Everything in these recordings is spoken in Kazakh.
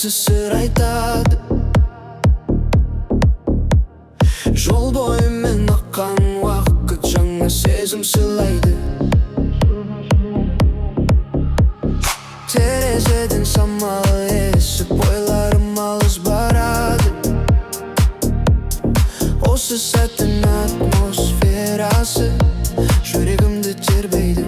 осы сыр айтады. Жол бойымен аққан уақыт жаңа сезім сыйлайды. Терезеден самал есіп ойларым алыс барады. Осы сәттің атмосферасы жүрегімді тербейді.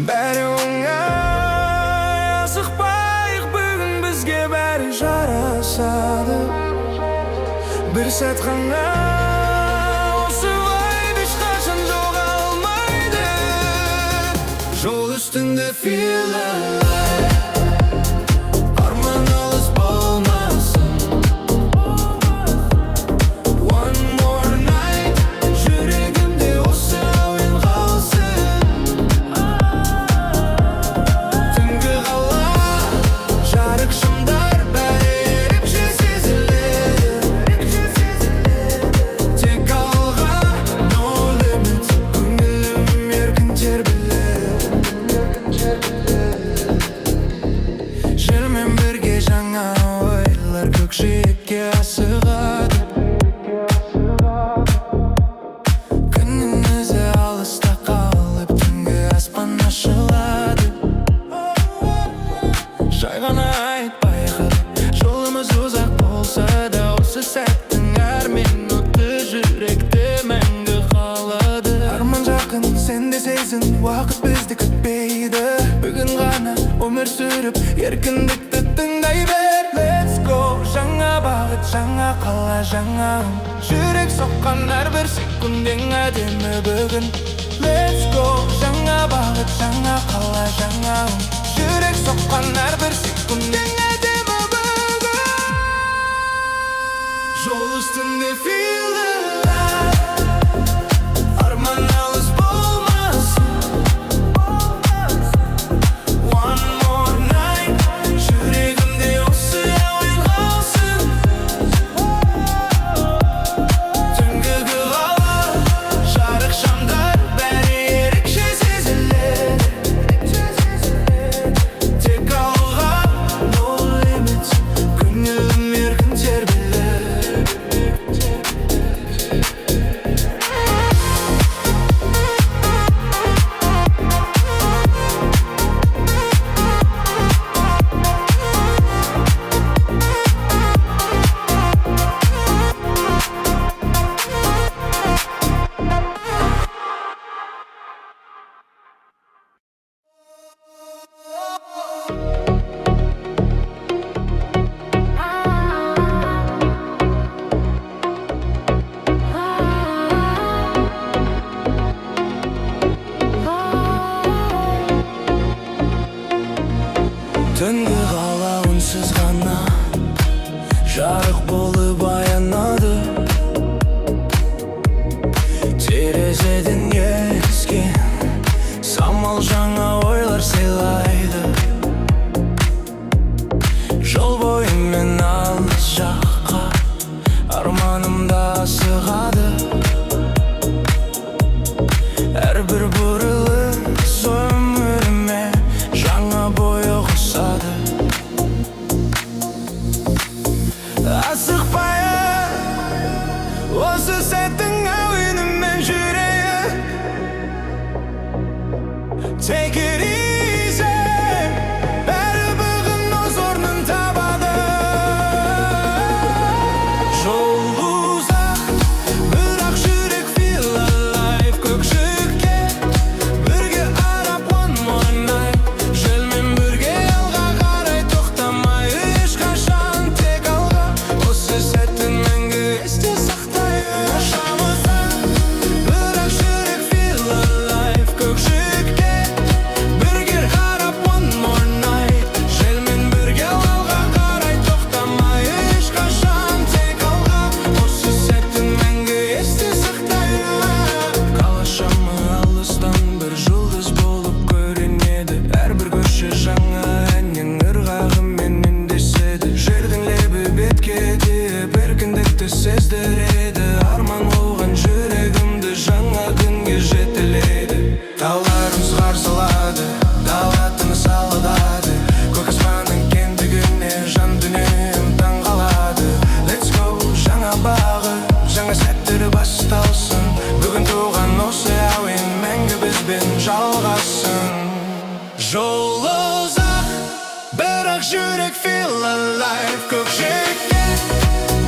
Бәрі оңай, асықпайық, бүгін бізге бәрі жарасады. Бір сәт қана осы вайб ешқашан жоғалмайды. Жол үстінде feel alive, арман алыс болмасын. One more night, жүрегімде осы әуен қалсын. Түнгі қала, жарық шамдар, бәрі ерекше сезіледі. Тек алға, no limit, көңілім еркін тербеледі. Желмен бірге жаңа ойлар көкжиекке асығады. Күннің өзі алыста қалып, түнгі аспан ашылады. Жай ғана айтпайық, жолымыз ұзақ болса да, осы сәттің әр минуты жүректе мәңгі қалады. Арман жақын, сен де сезін, уақыт бізді күтпейді. Бүгін ғана өмір сүріп, еркіндікті тыңдай бер. Let's go, жаңа бағыт, жаңа қала, жаңа үн. Жүрек соққан әрбір секунд ең әдемі бүгін. Let's go, жаңа бағыт, жаңа қала, жаңа үн. Жүрек соққан әрбір секунд ең әдемі бүгін. Жол үстінде feel alive, арман алыс болмасын. One more night, жүрегімде осы әуен қалсын. Түнгі қала, жарық шамдар, бәрі ерекше сезіледі. Тек алға, no limit, көңілім еркін тербеледі. Түнгі қала үнсіз ғана жарық болып аянады. Терезеден ескен самал жаңа ойлар сыйлайды. Жол бойымен алыс жаққа арманымда асығады. Әрбір бұрылыс өміріме жаңа бойы қосады. Асықпайық, осы сәттің әуенімен жүрейік. Take it easy, бәрі бүгін өз орнын табады. Жол ұзақ, бірақ жүрек feel alive. Көкжиекке бірге арап one more night. Желмен бірге алға қарай тоқтамай, ешқашан тек алға. Осы сәттің мәңгі есте сақтайық. Шамызда, бірақ жүрек feel alive. Көкжиекке осы әуен мәңгі бізбен жалғасын. Жол ұзақ, бірақ жүрек feel alive. Көкжиекке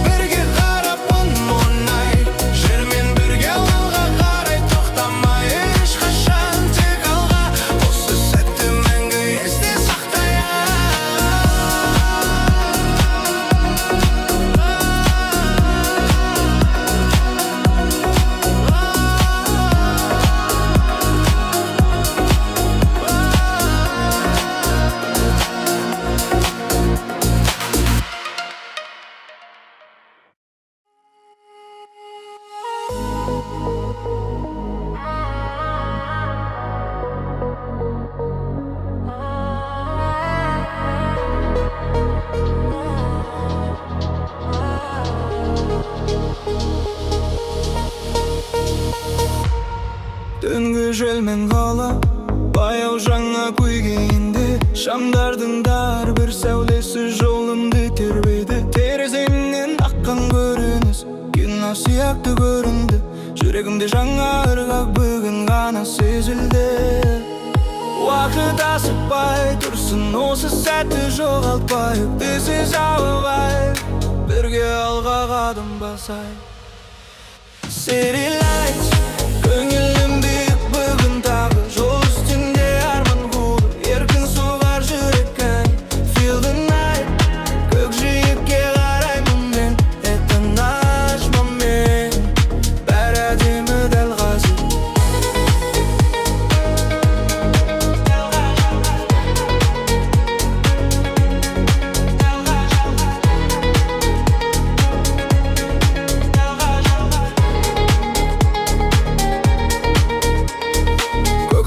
бірге қарап мұнай, жермен бірге алға қарай тоқтамай ешқашан тек алға. Осы сәтті мәңгі есте түнгі желмен қала баяу жаңа күйге енді. Шамдардың дар бір сәулесі жолымды тербеді. Тереземнен аққан көрініс кино сияқты көрінді. Жүрегімде жаңа ырғақ бүгін ғана сезілді. Уақыт асықпай тұрсын, осы сәтті жоғалтпай. This is our vibe, бірге алға қадам басайық. City lights, көңілім биік бүгін тағы. Жол үстінде арман қуып, еркін соғар жүрек ән. Feel the night, көкжиекке қараймын мен. Это наш момент, бәрі әдемі дәл қазір.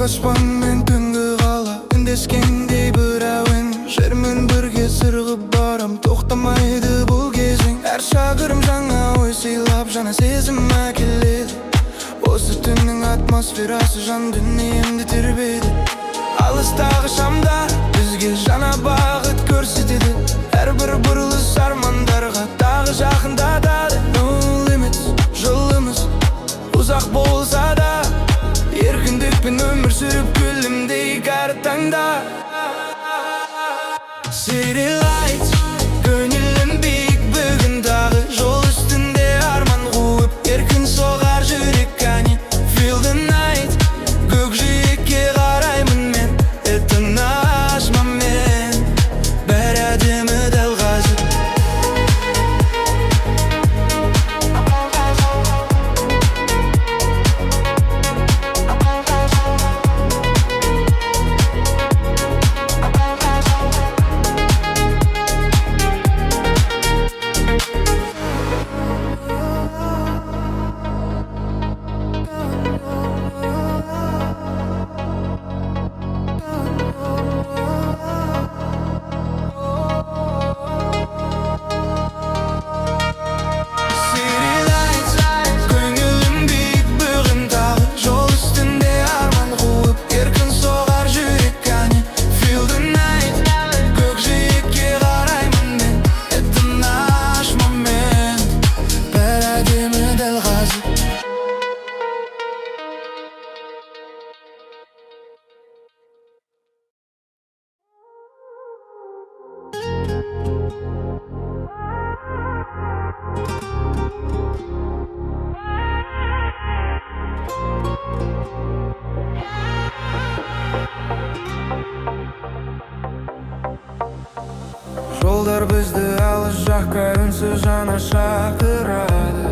Аспан мен түнгі қала үндескендей бір әуен. Жермен бірге сырғып барам, тоқтамайды бұл кезең. Әр шағырым жаңа ой сыйлап, жаңа сезім әкеледі. Осы түннің атмосферасы жан дүниемді тербеді. Алыстағы шамдар бізге жаңа бағыт көрсетеді. Әрбір бұрылыс армандарға тағы жақындатады. No limits, жолымыз ұзақ болса да, еркіндікпен өмір сүріп күлімдейік әр таңда. City lights, көңілім биік бүгін тағы. Жол үстінде арман қуып, еркін соғар жүрек әне. Feel the night, көкжиекке қараймын мен. Это наш момент, бәрі әдемі дәл қазір. Жолдар бізді алыс жаққа үнсіз жана шақырады.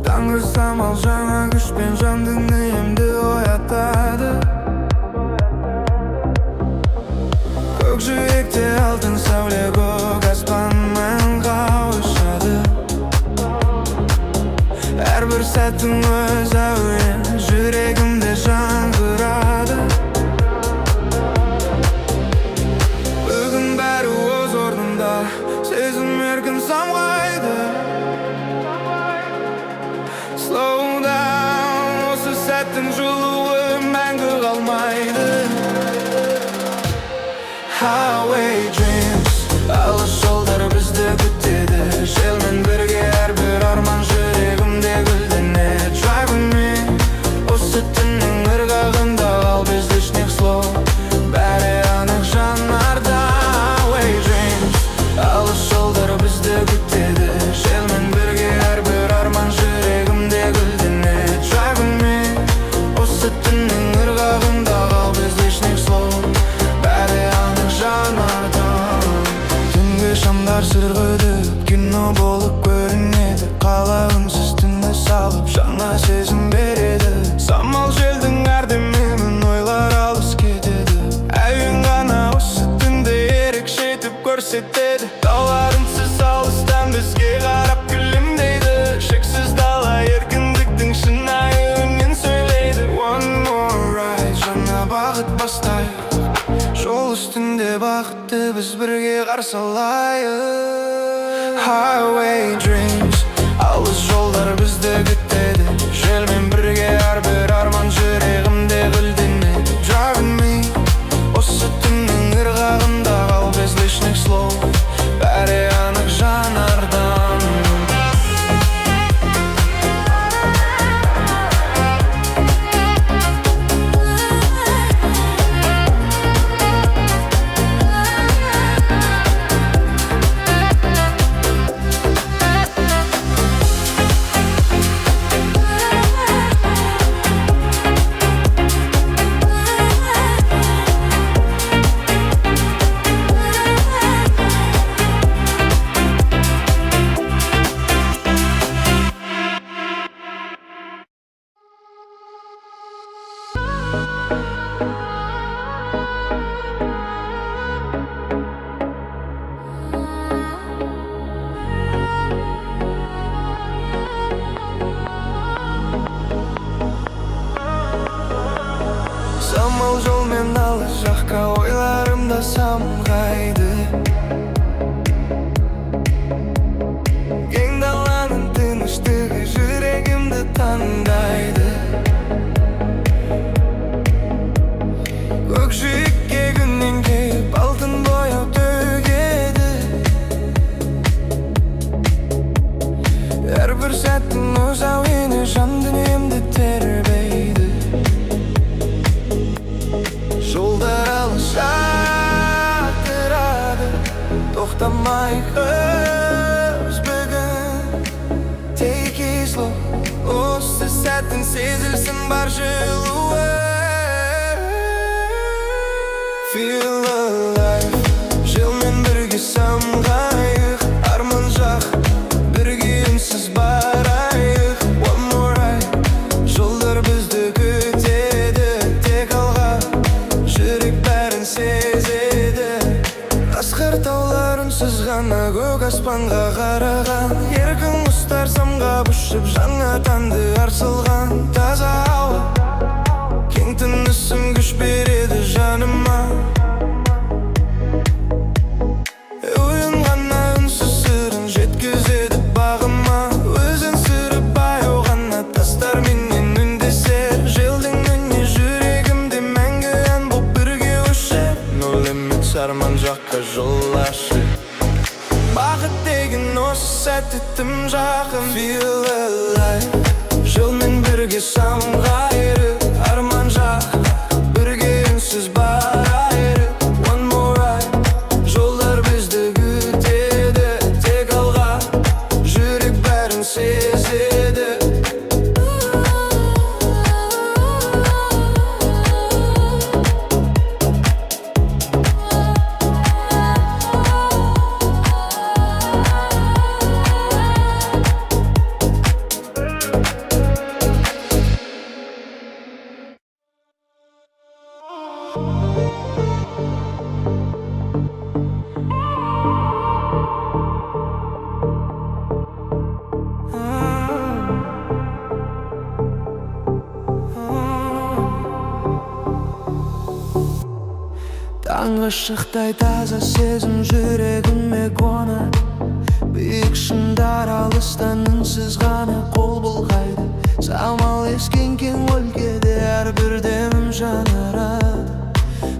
Таңғы самал жаңа күшпен жан дүниемді оятады. Көкжиекте алтын сәуле көк аспанмен қауышады. Әрбір сәттің өз әуен, жүрегімде жаңғырады. Бүгін бәрі өз орнында, сезім еркін самғайды. Slow down, осы сәттің жылуы мәңгі қалмайды. Highway dreams, алыс жолдар бізді күтеді. Желмен бірге әрбір арман жүрегімдегі етеді. Тауларынсыз алыстан бізге қарап күлімдейді. Шексіз дала еркіндіктің шынайы үнін сөйлейді. One more ride, жаңа бағыт бастайық. Жол үстінде бақытты біз бірге қарсы алайық. Highway dreams, алыс жолдар бізді күтеді. Желмен бірге әрбір арман жүрегімде гүлденеді. Driving me, осы түннің ырғағында қал без лишних слов. Бәрі анық жанардан. Самал жолмен алыс жаққа ойларымда самғайды. Кең даланың тыныштығы жүрегімді таңдайды. Көкжиекке күннен келіп алтын бояу төгеді. Әрбір сәттің өз әуені жан дүниемді тербейді. Жолдар алыс жатырады, тоқтамайық бүгін. Take it slow, осы сәттің сезілсін бар жылуы. Feel alive, желмен бірге самғайық. Арман жақ, бірге үнсіз барайық. One more ride, жолдар бізді күтеді. Тек алға, жүрек бәрін сезеді. Асқар таулар үнсіз ғана көк аспанға қараған. Еркін құстар самғап ұшып жаңа таңды арсылған. Таза ауа, кең тынысым күш береді жаныма. Ойын ғана үнсіз сырын жеткізеді бағыма. Өзін сыры баяу ғана тастар менен үндесер. Желдің үніне жүрегімде мәңгі ән боп бірге өшер. No limits, арман жаққа жол ашық. Бақыт деген осы сәтті тым жақын. Feel alive, жолмен бірге самғайық. Арман жақ, бірге үнсіз барайық. One more ride, жолдар бізді күтеді. Тек алға, жүрек бәрін сезеді. Таңғы шықтай таза сезім жүрегіме қонады. Биік шыңдар алыстан үнсіз ғана қол бұлғайды. Самал ескен кең өлкеде әрбір демім жанарады.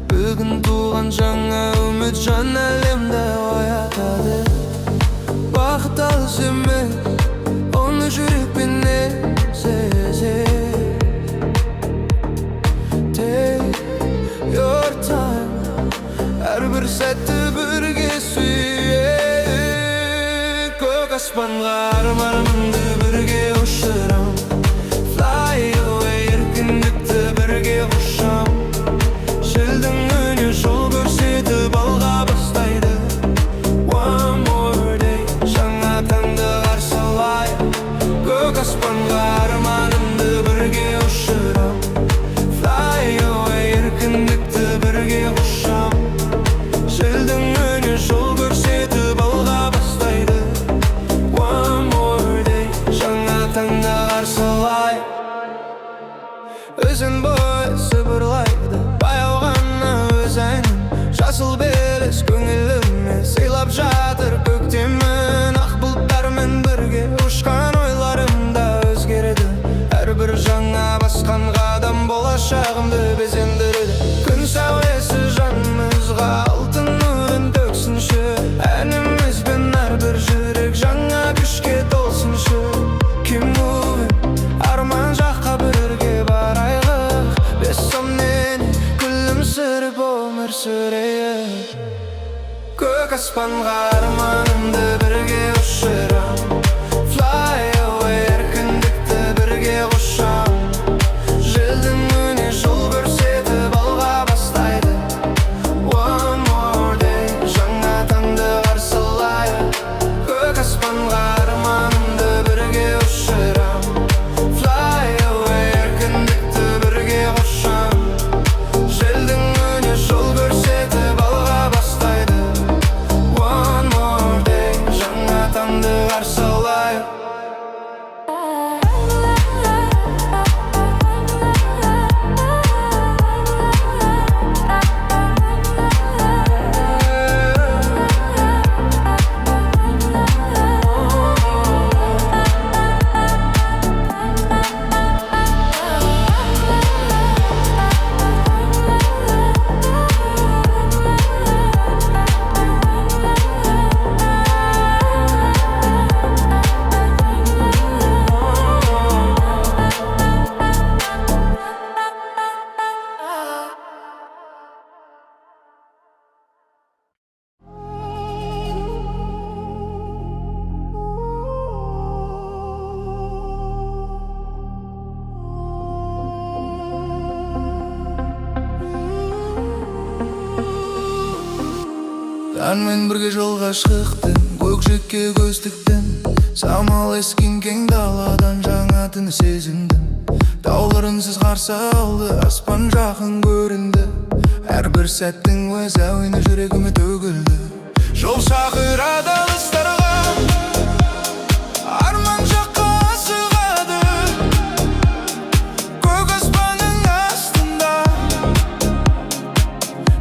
Бүгін туған жаңа үміт жан әлемді оятады. Бақыт алыс емес, оны жүрекпенен сезер. Take your time, әрбір сәтті бірге сүйейік. Көк аспанға арманымды бірге ұшырам. Fly away, еркіндікті бірге құшам. Желдің үні жол көрсетіп алға бастайды. One more day, жаңа таңды қарсы алайық. Көк аспан таңда қарсылай. Өзен бойы сыбырлайды баяу ғана өз әнін. Жасыл белес көңіліме сыйлап жатыр көктемін. Ақ бұлттармен бірге ұшқан ойларымда өзгереді. Әрбір жаңа басқан қадам болашағымды безендіреді. Күн сәулесі жанымызға алтын нұрын төксінші. Әнімізбен әрбір жүрек жаңа күшке толсыншы. Keep moving, арман жаққа бірге барайық. Бес сонмен күлімсіреп өмір сүрейік. Көк аспанға арманымды бірге ұшырам. Fly away, еркіндікті бірге құшам. Желдің үні жол көрсетіп алға бастайды. One more day, жаңа таңды қарсылайық. Көк аспанға арманымды бірге ұшырам. Fly away, еркіндікті бірге құшам. Желдің үні жол көрсетіп алға бастайды. One more day, жаңа таңды қарсылайық. Таңмен бірге жолға шықтым, көкжиекке көз тіктім. Самал ескен кең даладан жаңа түн сезіндім. Таулар үнсіз қарсы алды, аспан жақын көрінді. Әрбір сәттің өз әуені жүрегіме төгілді. Жол шақырады алыстарға, арман жаққа асығады. Көк аспанның астында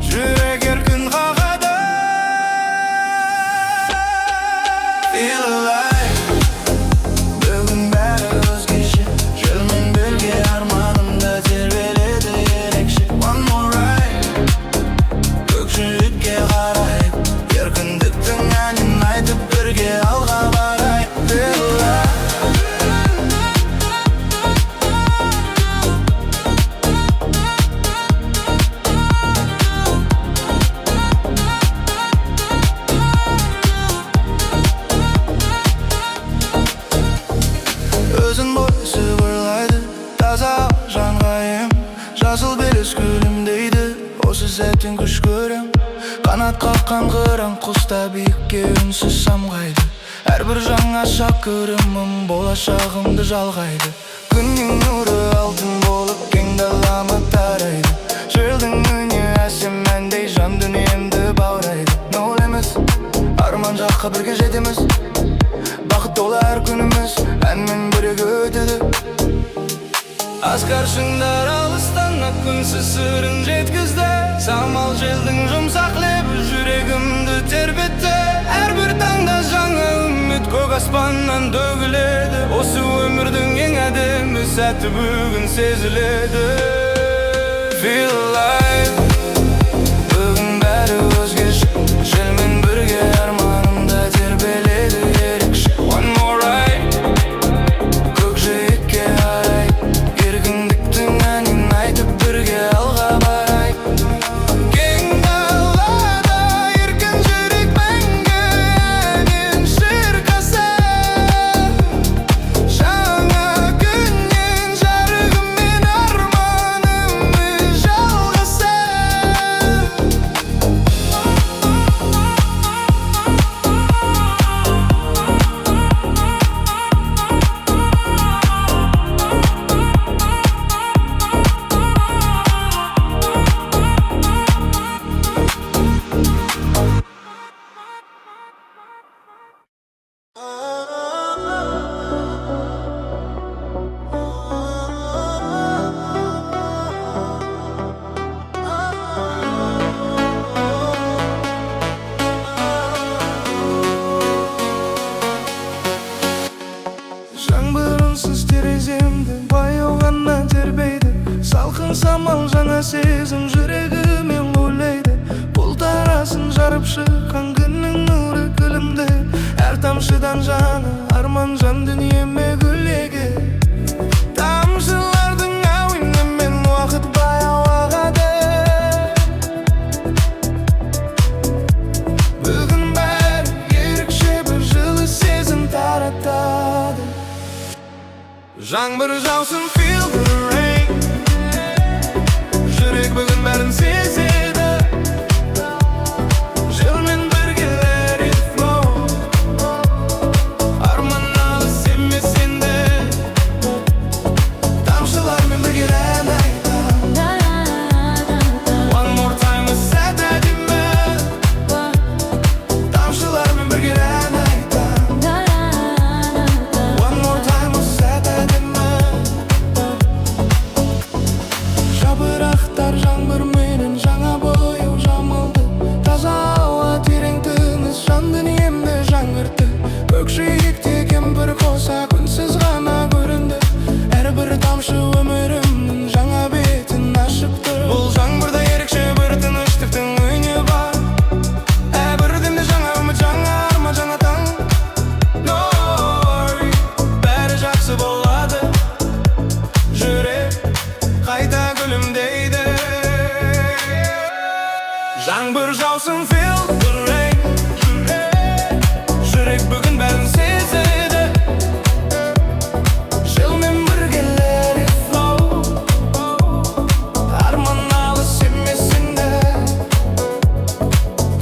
жүрек еркін қағады. Feel alive, бүгін бәрі өзгеше. Желмен бірге арманымда тербеледі ерекше. One more ride, көкжиекке қарайық. Еркіндіктің әнін айтып бірге алға барайық. Feel alive. Өзін бойы сыбырлайды таза жанға ем. Жасыл белес күлімдейді, осы сәттен күш көрем. Қанат қаққан қыран құста биікке үнсіз самғайды. Әрбір жаңа шақырымым болашағымды жалғайды. Күннің нұры алтын болып кең далама тарайды. Желдің үні әсем әндей жан дүниемді баурайды. Нөл емес, арман жаққа бірге жетеміз. Бақыт толы әр күніміз әнмен бірге өтеді. Асқар шыңдар алыстан ақ күнсіз сырын жеткізді. Самал желдің жұмсақ лебі жүрегімді тербетті. Әрбір таңда жаңа үміт көк аспаннан төгіледі. Осы өмірдің ең әдемі сәті бүгін сезіледі. Feel alive, бүгін бәрі өзгеше. Желмен бірге арманымда тербеледі ерекше. One more ride, көкжиекке қарайық. Еркіндіктің әнін айтып бірге алға барайық. Кең далада еркін жүрек мәңгі әнін шырқаса. Жаңа күннен жарығымен арманымыз жалғаса. Салқын самал жаңа сезім жүрегімен ойлайды. Бұлтарасын жарып шыққан күннің нұры күлімді. Әр тамшыдан жаны арман жан дүниеме гүлеге. Тамшылардың әуенімен уақыт баяу ағады. Бүгін бәрі ерекше бір жылы сезім таратады. Жаңбыр жаусын, feel the rain. Жүрек бүгін бәрін сезеді. Желмен бірге let it flow. Арман алыс емес енді. Тамшылармен бірге ән айтам. One more time сәт әдемі. Тамшылармен бірге ән айтам. One more time сәт әдемі. Жапырақтар жаңбырменен жаңа бояу жамылды. Таза ауа терең тыныс жан дүниемді жаңғыртты. Көкжиекте кемпір қоса күнсіз ғана көрінді. Әрбір тамшы өмірімнің жаңа бетін ашып тұр. Бұл жаңбырда ерекше бір тыныштықтың үні бар. Бірдемде жаңа үміт, жаңа арман, жаңа таң. No worry, бәрі жақсы болады. Жүрек қайта күлімдейді. Жаңбыр жаусын, feel the rain. Жүрек бүгін бәрін сезеді. Желмен бірге let it flow. Арман алыс емес енді.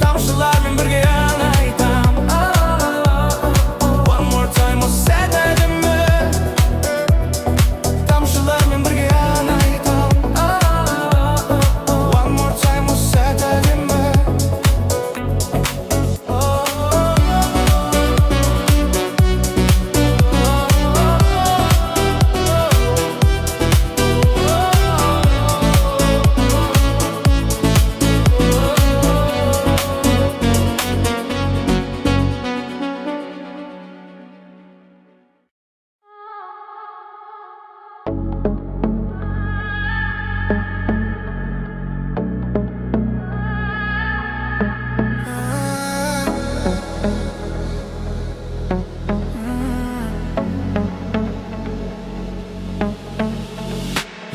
Тамшылармен бірге ән айтам. One more time сәт әдемі. Тамшылармен бірге ән айтам. One more time сәт әдемі.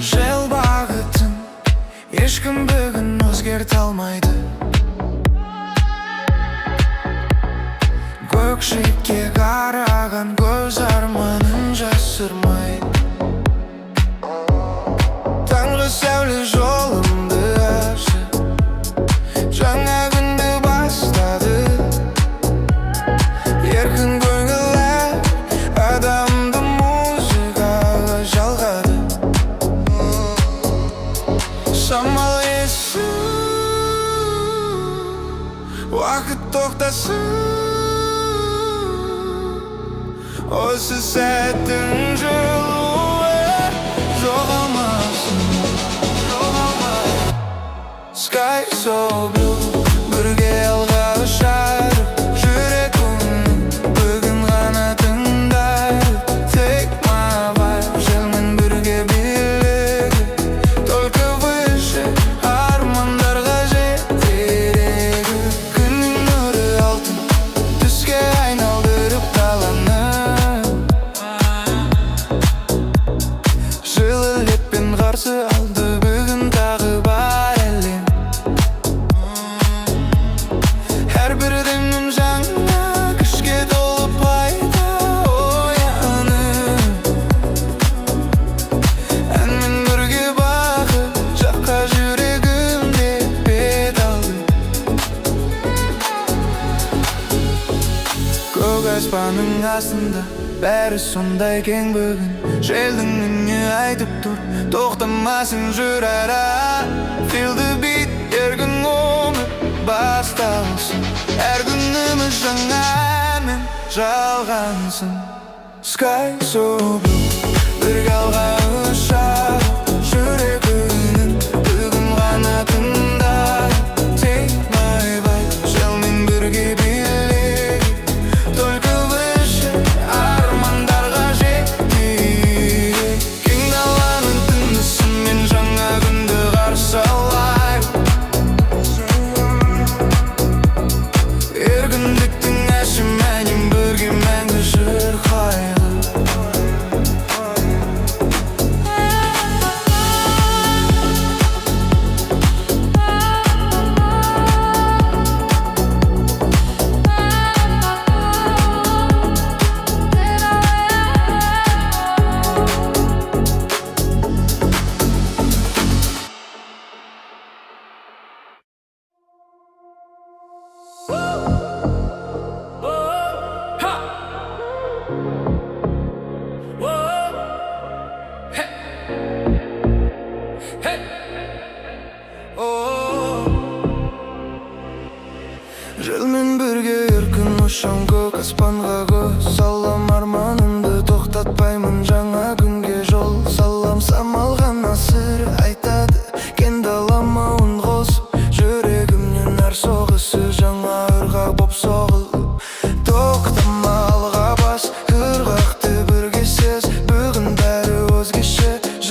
Жел бағытын ешкім бүгін өзгерте алмайды. Көкшекке қараған көз арманын жасырмайды. Таңғы сәуле жолымды ашып, жаңа күнді бастады. Еркін көңілі адамды музыкаға жалғады. Самал есін, уақыт тоқтасын. Осы сәттің жылуы жоғалмасын. Sky so blue, бірге алға ұшарып. Жүрегім бүгін ғана тыңдап. Take my vibe, желмен бірге билігі. Только выше армандарға жетерегі. Күннің нұры алтын түске айналдырып қаланы. Жылы леппен қарсы алды бүгін тағы бар әлем. Әрбір демім жаңа күшке толып пайда оянып. Әнмен бірге бақыт жаққа жүрегімде бет алды. Көк аспанның астында бәрі сондай кең бүгін. Желдің үні айтып тұр, тоқтамасын жүр ара. Feel the beat, еркін өмір басталсын. Әр күніміз жаңа әнмен жалғансын. Sky so blue, бірге алға ұшарып. Жүрегімнің бүгін ғана тыңдап. Take my vibe, желмен бірге билігі. Только выше армандарға жетейік. Кең даланың тынысымен жаңа күн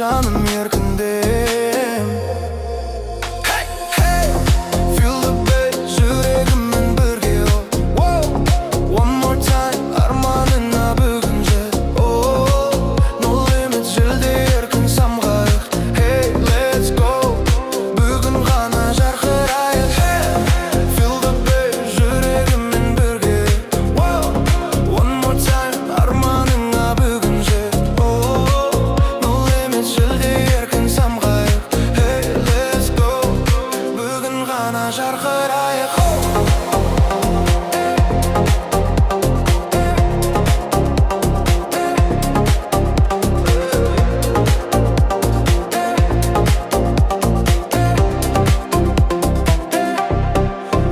жаным еркіндем. Hey, hey, feel the bass, жүрегіммен бірге one more time, арманыңа бүгін жет. No limit, жүлде еркін самғайық. Hey, let's go, бүгін ғана жарқырайық. Feel the bass, жүрегіммен бірге one more time, арманыңа бүгін жет. No limit, жүлде еркін самғайық. Hey, let's go, бүгін ғана жарқырайық.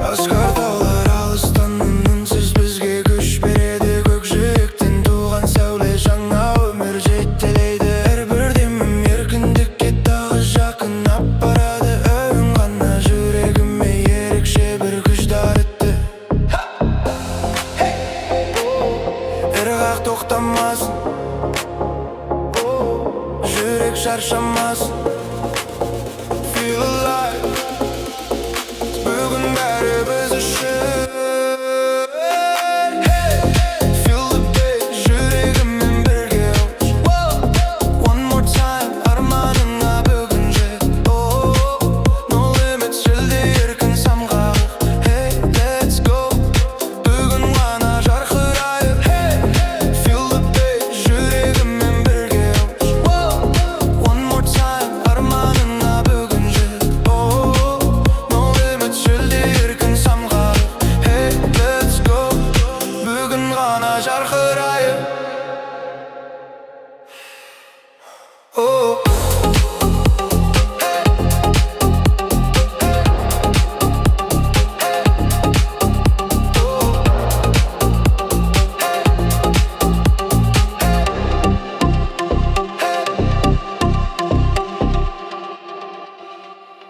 Асқар таулар алыстан үнсіз бізге күш береді. Көкжиектен туған сәуле жаңа өмір жетелейді. Әрбір демім еркіндікке тағы жақын апарады. Үн ғана жүрегіме ерекше бір күш дарытты. Ырғақ тоқтамасын, жүрек шаршамасын.